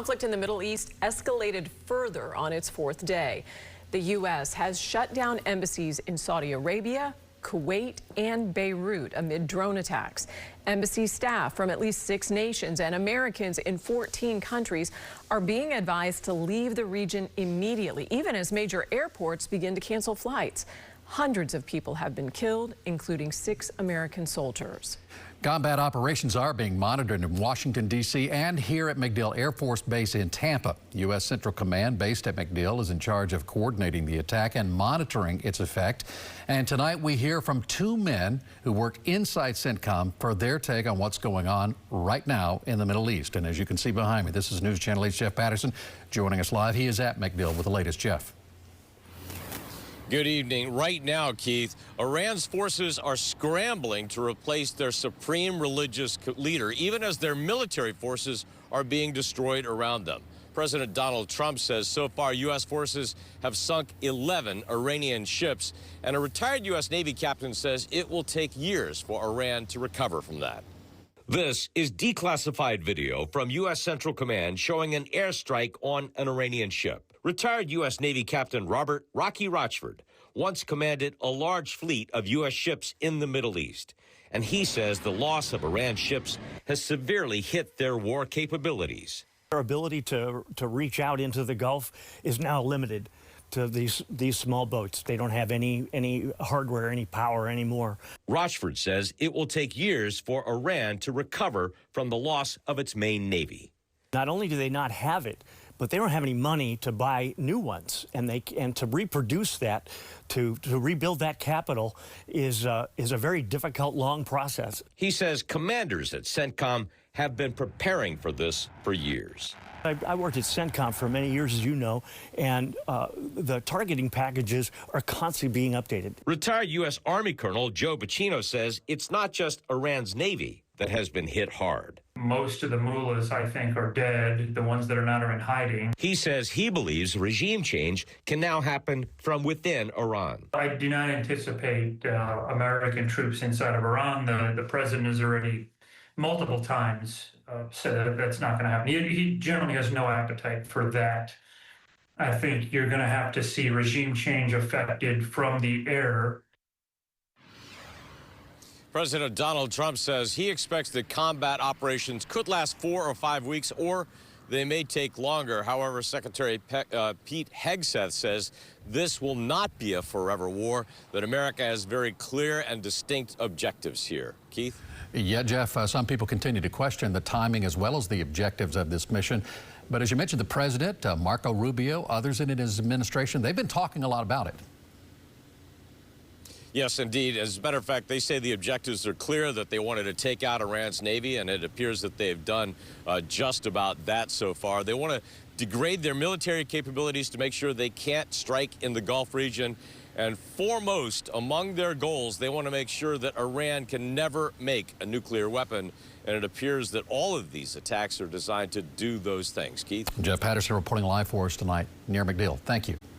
Conflict in the Middle East escalated further on its fourth day. The U.S. has shut down embassies in Saudi Arabia, Kuwait, and Beirut amid drone attacks. Embassy staff from at least 6 nations and Americans in 14 countries are being advised to leave the region immediately, even as major airports begin to cancel flights. Hundreds of people have been killed, including 6 American soldiers. Combat operations are being monitored in Washington, D.C. and here at MacDill Air Force Base in Tampa. U.S. Central Command based at MacDill is in charge of coordinating the attack and monitoring its effect. And tonight we hear from 2 men who work inside CENTCOM for their take on what's going on right now in the Middle East. And as you can see behind me, this is News Channel 8's Jeff Patterson joining us live. He is at MacDill with the latest. Jeff. Good evening. Right now, Keith, Iran's forces are scrambling to replace their supreme religious leader, even as their military forces are being destroyed around them. President Donald Trump says so far U.S. forces have sunk 11 Iranian ships, and a retired U.S. Navy captain says it will take years for Iran to recover from that. This is declassified video from U.S. Central Command showing an airstrike on an Iranian ship. Retired U.S. Navy Captain Robert "Rocky" Rochford once commanded a large fleet of U.S. ships in the Middle East, and he says the loss of Iran's ships has severely hit their war capabilities. Their ability to reach out into the Gulf is now limited to these small boats. They don't have any hardware, any power anymore. Rochford says it will take years for Iran to recover from the loss of its main navy. Not only do they not have it, but they don't have any money to buy new ones, and to reproduce that, to rebuild that capital is a very difficult, long process. He says commanders at CENTCOM have been preparing for this for years. I worked at CENTCOM for many years, as you know, and the targeting packages are constantly being updated. Retired U.S. Army Colonel Joe Bacino says it's not just Iran's Navy that has been hit hard. Most of the mullahs, I think, are dead. The ones that are not are in hiding. He says he believes regime change can now happen from within Iran. I do not anticipate American troops inside of Iran. The president has already multiple times said that that's not going to happen. He generally has no appetite for that. I think you're going to have to see regime change affected from the air. President Donald Trump says he expects that combat operations could last 4 or 5 weeks, or they may take longer. However, Secretary Pete Hegseth says this will not be a forever war, that America has very clear and distinct objectives here. Keith? Yeah, Jeff, some people continue to question the timing as well as the objectives of this mission. But as you mentioned, the president, Marco Rubio, others in his administration, they've been talking a lot about it. Yes, indeed. As a matter of fact, they say the objectives are clear, that they wanted to take out Iran's Navy, and it appears that they've done just about that so far. They want to degrade their military capabilities to make sure they can't strike in the Gulf region. And foremost among their goals, they want to make sure that Iran can never make a nuclear weapon. And it appears that all of these attacks are designed to do those things. Keith? Jeff Patterson reporting live for us tonight near MacDill. Thank you.